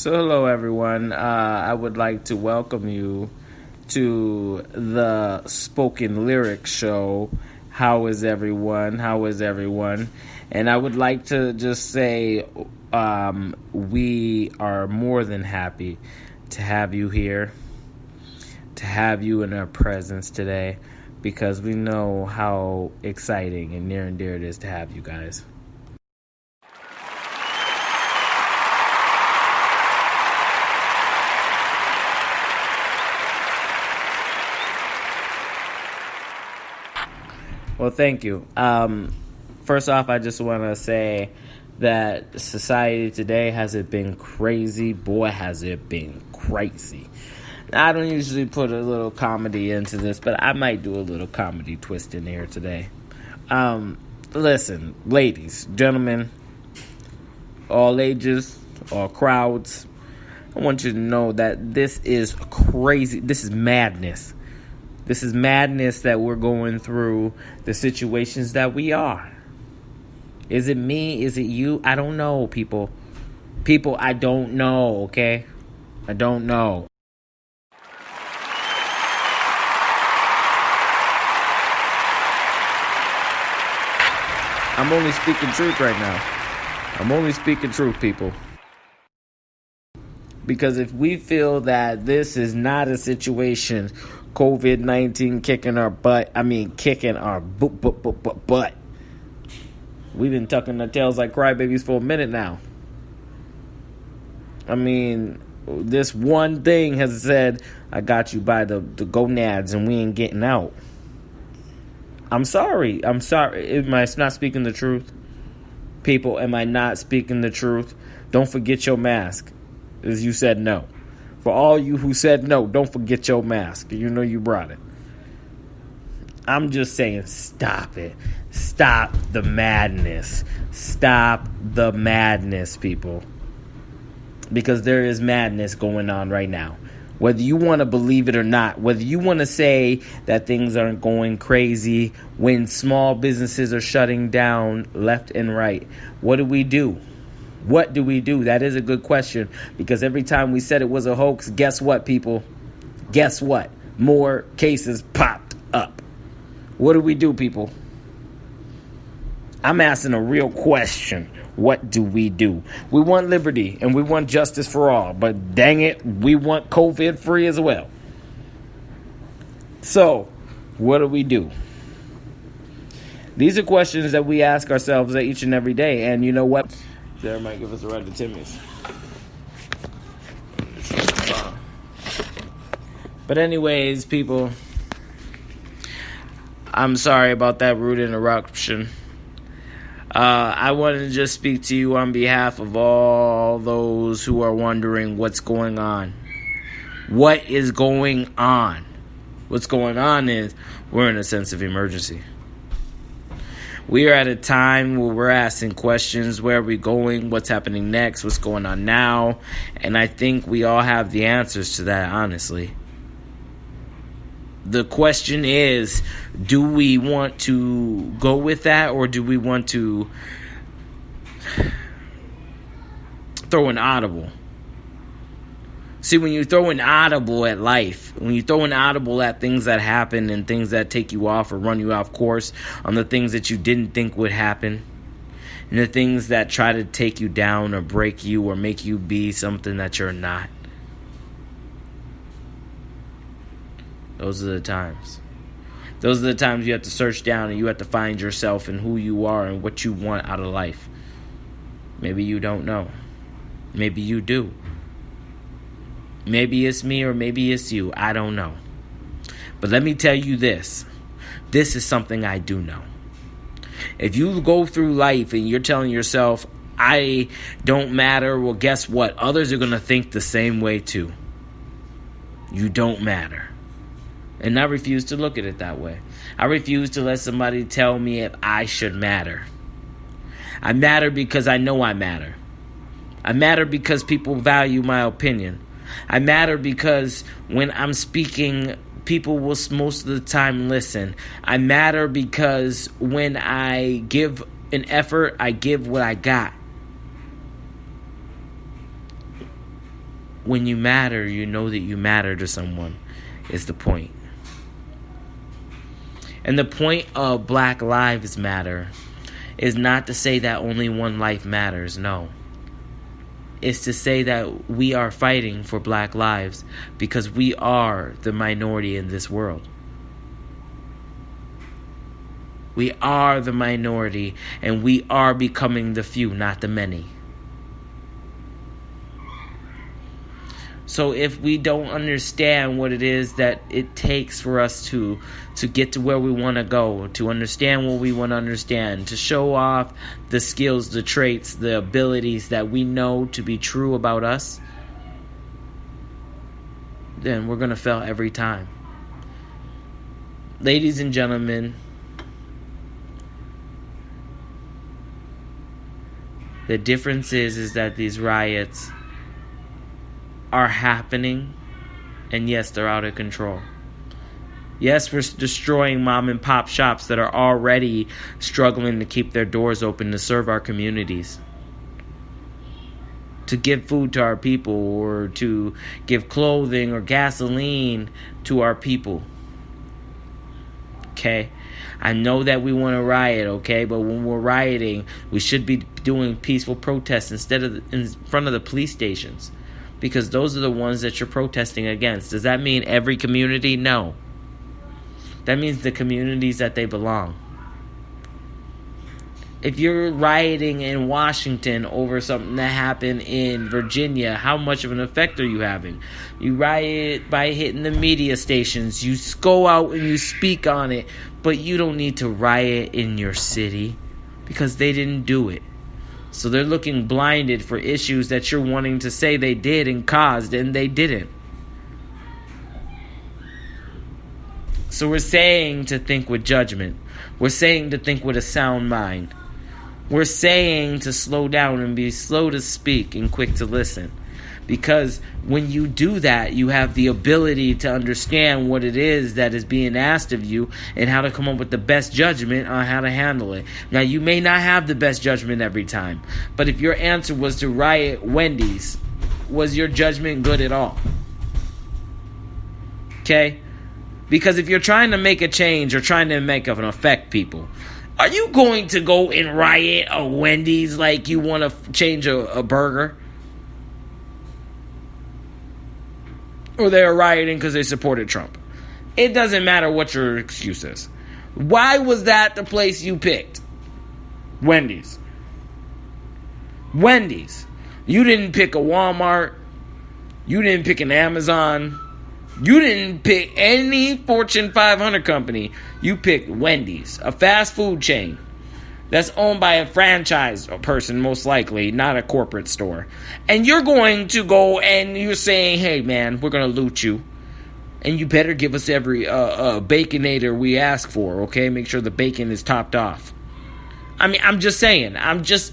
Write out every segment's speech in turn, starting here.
So hello everyone, I would like to welcome you to the Spoken Lyrics Show. How is everyone? And I would like to just say we are more than happy to have you here, to have you in our presence today, because we know how exciting and near and dear it is to have you guys. Well, thank you. First off, I just want to say that society today, has it been crazy? Boy, has it been crazy. Now, I don't usually put a little comedy into this, but I might do a little comedy twist in here today. Listen, ladies, gentlemen, all ages, all crowds, I want you to know that this is crazy. This is madness. This is madness that we're going through, the situations that we are. Is it me? Is it you? I don't know, people. People, I don't know, okay? I don't know. I'm only speaking truth right now. I'm only speaking truth, people. Because if we feel that this is not a situation, COVID-19 kicking our butt. We've been tucking our tails like crybabies for a minute now. I mean, this one thing has said, I got you by the gonads and we ain't getting out. I'm sorry. Am I not speaking the truth? People, am I not speaking the truth? Don't forget your mask. As you said no. For all you who said no, don't forget your mask. You know you brought it. I'm just saying, stop it. Stop the madness. Stop the madness, people. Because there is madness going on right now. Whether you want to believe it or not, whether you want to say that things aren't going crazy when small businesses are shutting down left and right, what do we do? What do we do? That is a good question, because every time we said it was a hoax, guess what, people? Guess what? More cases popped up. What do we do, people? I'm asking a real question. What do we do? We want liberty and we want justice for all, but dang it, we want COVID free as well. So, what do we do? These are questions that we ask ourselves each and every day, and you know what? There might give us a ride to Timmy's. But anyways, people, I'm sorry about that rude interruption. I wanted to just speak to you on behalf of all those who are wondering what's going on. What is going on? What's going on is we're in a sense of emergency. We are at a time where we're asking questions. Where are we going? What's happening next? What's going on now? And I think we all have the answers to that, honestly. The question is, do we want to go with that, or do we want to throw an audible? See, when you throw an audible at life, when you throw an audible at things that happen and things that take you off or run you off course on the things that you didn't think would happen, and the things that try to take you down or break you or make you be something that you're not, those are the times. Those are the times you have to search down and you have to find yourself and who you are and what you want out of life. Maybe you don't know. Maybe you do. Maybe it's me or maybe it's you. I don't know. But let me tell you this. This is something I do know. If you go through life and you're telling yourself, I don't matter, well, guess what? Others are going to think the same way too. You don't matter. And I refuse to look at it that way. I refuse to let somebody tell me if I should matter. I matter because I know I matter. I matter because people value my opinion. I matter because when I'm speaking, people will most of the time listen. I matter because when I give an effort, I give what I got. when you matter, you know that you matter to someone, is the point. And the point of Black Lives Matter is not to say that only one life matters, no. It's to say that we are fighting for black lives because we are the minority in this world. We are the minority, and we are becoming the few, not the many. So if we don't understand what it is that it takes for us to get to where we want to go, to understand what we want to understand, to show off the skills, the traits, the abilities that we know to be true about us, then we're going to fail every time. Ladies and gentlemen, the difference is that these riots are happening, and yes, they're out of control. Yes, we're destroying mom and pop shops that are already struggling to keep their doors open to serve our communities, to give food to our people, or to give clothing or gasoline to our people. Okay? I know that we want to riot, okay? But when we're rioting, we should be doing peaceful protests instead of in front of the police stations, because those are the ones that you're protesting against. Does that mean every community? No. That means the communities that they belong. If you're rioting in Washington over something that happened in Virginia, how much of an effect are you having? You riot by hitting the media stations. You go out and you speak on it, but you don't need to riot in your city because they didn't do it. So they're looking blinded for issues that you're wanting to say they did and caused, and they didn't. So we're saying to think with judgment. We're saying to think with a sound mind. We're saying to slow down and be slow to speak and quick to listen. Because when you do that, you have the ability to understand what it is that is being asked of you and how to come up with the best judgment on how to handle it. Now, you may not have the best judgment every time, but if your answer was to riot Wendy's, was your judgment good at all? Okay? Because if you're trying to make a change or trying to make an affect people, are you going to go and riot a Wendy's like you want to change a burger? Or they're rioting because they supported Trump? It doesn't matter what your excuse is. Why was that the place you picked? Wendy's. Wendy's. You didn't pick a Walmart. You didn't pick an Amazon. You didn't pick any Fortune 500 company. You picked Wendy's, a fast food chain that's owned by a franchise person, most likely, not a corporate store. And you're going to go and you're saying, hey, man, we're going to loot you. And you better give us every Baconator we ask for, okay? Make sure the bacon is topped off. I mean, I'm just saying. I'm just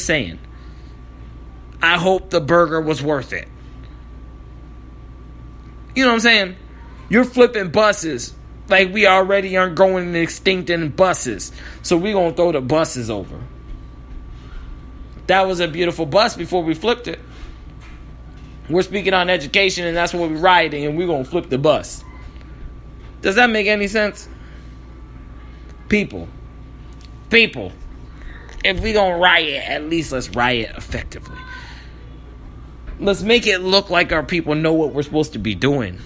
saying. I hope the burger was worth it. You know what I'm saying? You're flipping buses like we already aren't going extinct in buses. So we're going to throw the buses over. That was a beautiful bus before we flipped it. We're speaking on education, and that's what we're rioting, and we're going to flip the bus. Does that make any sense? People. If we're going to riot, at least let's riot effectively. Let's make it look like our people know what we're supposed to be doing.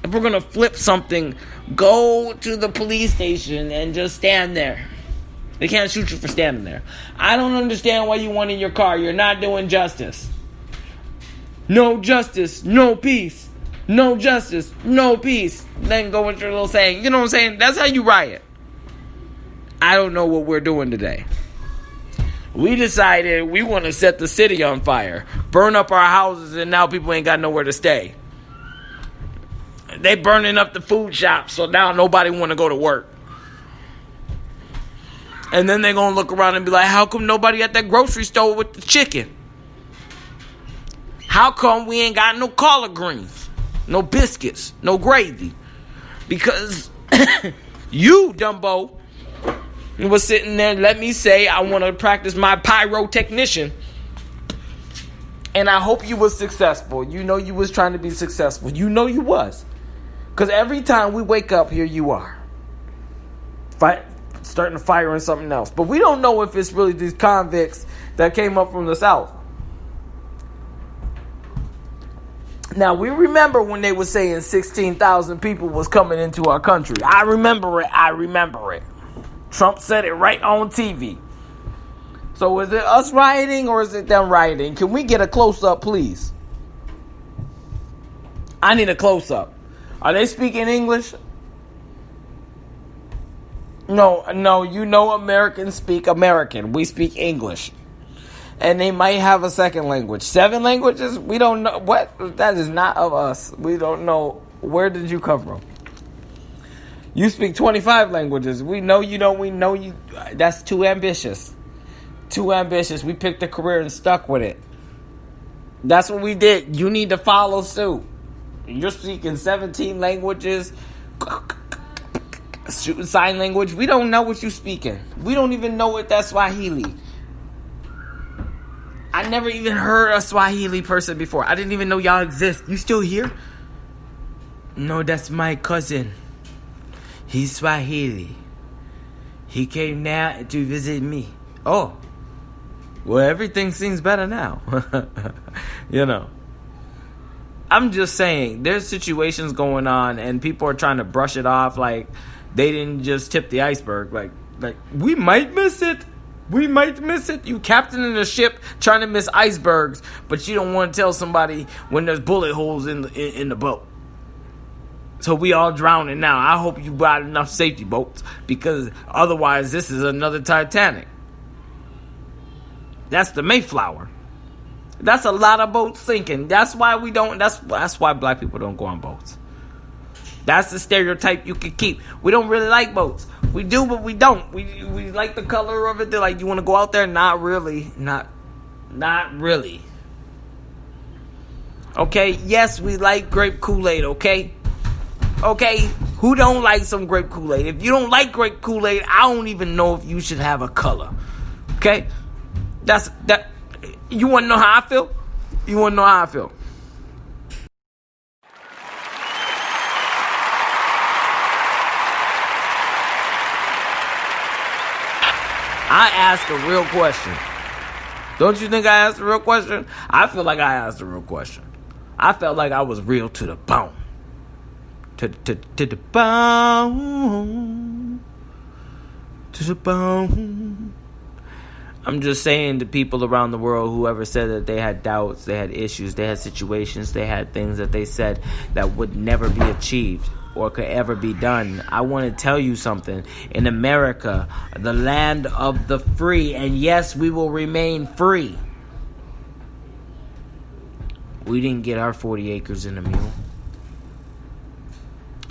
If we're going to flip something, go to the police station and just stand there. They can't shoot you for standing there. I don't understand why you want in your car. You're not doing justice. No justice, no peace. No justice, no peace. Then go with your little saying. You know what I'm saying? That's how you riot. I don't know what we're doing today. We decided we want to set the city on fire, burn up our houses, and now people ain't got nowhere to stay. They burning up the food shops, so now nobody want to go to work. And then they going to look around and be like, how come nobody at that grocery store with the chicken? How come we ain't got no collard greens, no biscuits, no gravy? Because you, Dumbo, was sitting there, let me say, I want to practice my pyrotechnician. And I hope you was successful. You know you was trying to be successful. You know you was. Because every time we wake up, here you are. Starting to fire on something else. But we don't know if it's really these convicts that came up from the South. Now, we remember when they were saying 16,000 people was coming into our country. I remember it. Trump said it right on TV. So is it us rioting or is it them rioting? Can we get a close-up, please? I need a close-up. Are they speaking English? No, you know Americans speak American. We speak English. And they might have a second language. 7 languages? We don't know. What? That is not of us. We don't know. Where did you come from? You speak 25 languages. We know you don't. We know you. That's too ambitious. Too ambitious. We picked a career and stuck with it. That's what we did. You need to follow suit. You're speaking 17 languages. Sign language. We don't know what you're speaking. We don't even know what that's Swahili. I never even heard a Swahili person before. I didn't even know y'all exist. You still here? No, that's my cousin. He's Swahili. He came now to visit me. Oh. Well, everything seems better now. You know. I'm just saying, there's situations going on and people are trying to brush it off like they didn't just tip the iceberg. Like we might miss it. We might miss it. You captaining a ship trying to miss icebergs, but you don't want to tell somebody when there's bullet holes in the boat. So we all drowning now. I hope you brought enough safety boats because otherwise this is another Titanic. That's the Mayflower. That's a lot of boats sinking. That's why we don't. That's why black people don't go on boats. That's the stereotype you can keep. We don't really like boats. We do, but we don't. We like the color of it. They're like, you want to go out there? Not really. Not really. Okay? Yes, we like grape Kool-Aid, okay? Okay? Who don't like some grape Kool-Aid? If you don't like grape Kool-Aid, I don't even know if you should have a color. Okay? That. You want to know how I feel? You want to know how I feel? I asked a real question. Don't you think I asked a real question? I feel like I asked a real question. I felt like I was real to the bone. To the bone. To the bone. I'm just saying to people around the world, whoever said that they had doubts, they had issues, they had situations, they had things that they said that would never be achieved or could ever be done. I want to tell you something. In America, the land of the free, and yes, we will remain free. We didn't get our 40 acres and a mule.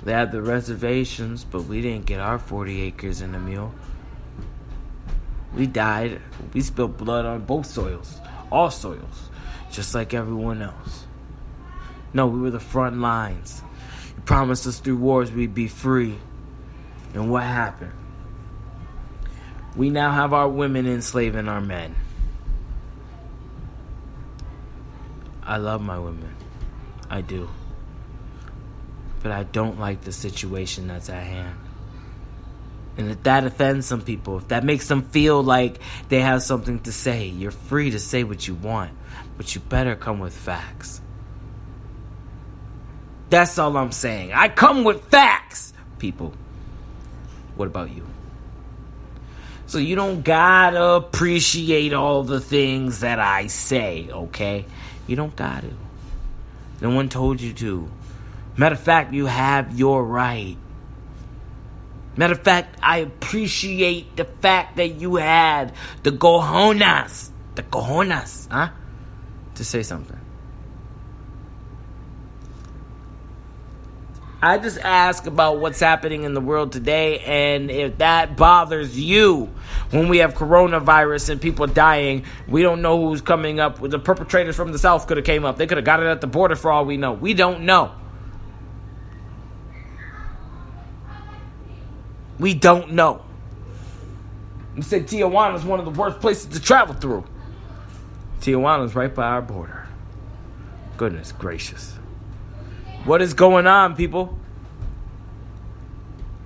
They had the reservations, but we didn't get our 40 acres and a mule. We died. We spilled blood on both soils. All soils. Just like everyone else. No, we were the front lines. You promised us through wars we'd be free. And what happened? We now have our women enslaving our men. I love my women. I do. But I don't like the situation that's at hand. And if that offends some people, if that makes them feel like they have something to say, you're free to say what you want, but you better come with facts. That's all I'm saying. I come with facts, people. What about you? So you don't gotta appreciate all the things that I say, okay? You don't gotta. No one told you to. Matter of fact, you have your right. Matter of fact, I appreciate the fact that you had the cojones, to say something. I just ask about what's happening in the world today, and if that bothers you, when we have coronavirus and people dying, we don't know who's coming up. The perpetrators from the South could have came up. They could have got it at the border for all we know. We don't know. We don't know. You said Tijuana is one of the worst places to travel through. Tijuana is right by our border. Goodness gracious. What is going on, people?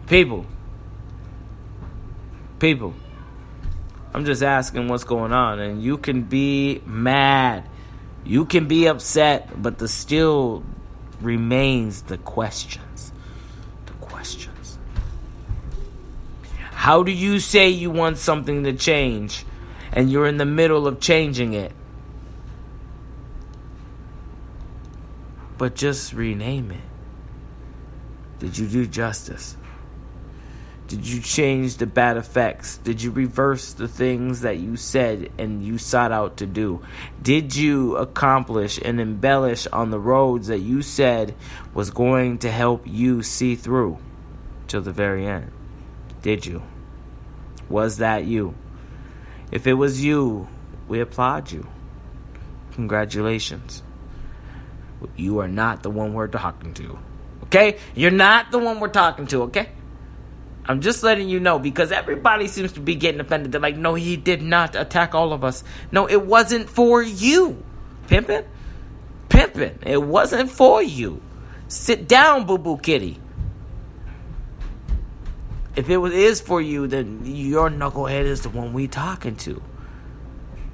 People. I'm just asking what's going on. And you can be mad. You can be upset. But there still remains the questions. How do you say you want something to change and you're in the middle of changing it? But just rename it. Did you do justice? Did you change the bad effects? Did you reverse the things that you said and you sought out to do? Did you accomplish and embellish on the roads that you said was going to help you see through till the very end? Did you? Was that you? If it was you, we applaud you. Congratulations. You are not the one we're talking to. Okay? You're not the one we're talking to, okay? I'm just letting you know, because everybody seems to be getting offended. They're like, no, he did not attack all of us. No, it wasn't for you. Pimpin'. It wasn't for you. Sit down, boo-boo kitty. If it is for you, then your knucklehead is the one we talking to.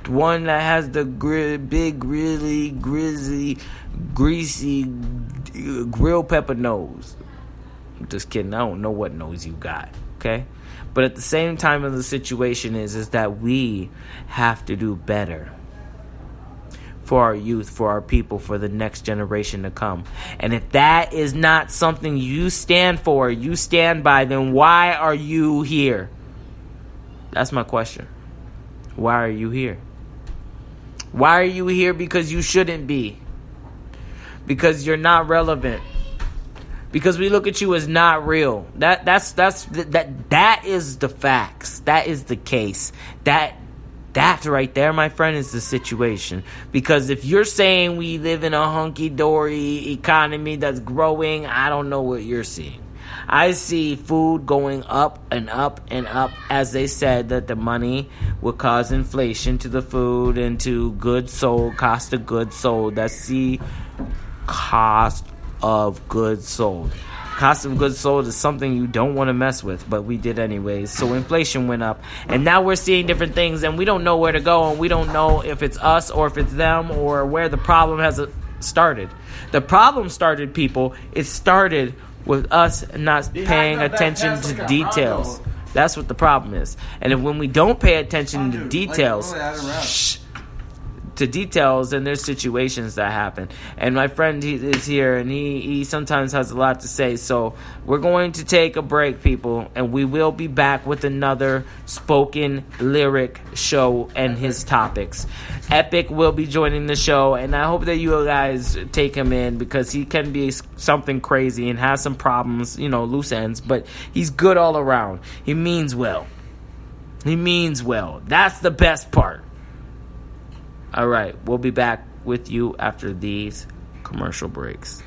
The one that has the big, really greasy grilled pepper nose. I'm just kidding. I don't know what nose you got. Okay? But at the same time of the situation is that we have to do better for our youth, for our people, for the next generation to come. And if that is not something you stand for, you stand by, then why are you here? That's my question. Why are you here? Why are you here? Because you shouldn't be. Because you're not relevant. Because we look at you as not real. That is the facts. That is the case. That right there, my friend, is the situation. Because if you're saying we live in a hunky-dory economy that's growing, I don't know what you're seeing. I see food going up and up and up, as they said that the money would cause inflation to the food and to goods sold, cost of goods sold. That's the cost of goods sold. Cost of goods sold is something you don't want to mess with, but we did anyways. So inflation went up, and now we're seeing different things, and we don't know where to go, and we don't know if it's us or if it's them or where the problem has started. The problem started, people. It started with us not paying attention to details. That's what the problem is. And when we don't pay attention to details, and there's situations that happen. And my friend is here, and he sometimes has a lot to say. So we're going to take a break, people, and we will be back with another spoken lyric show and his topics. Epic will be joining the show, and I hope that you guys take him in, because he can be something crazy and has some problems, loose ends, but he's good all around. He means well. That's the best part. All right, we'll be back with you after these commercial breaks.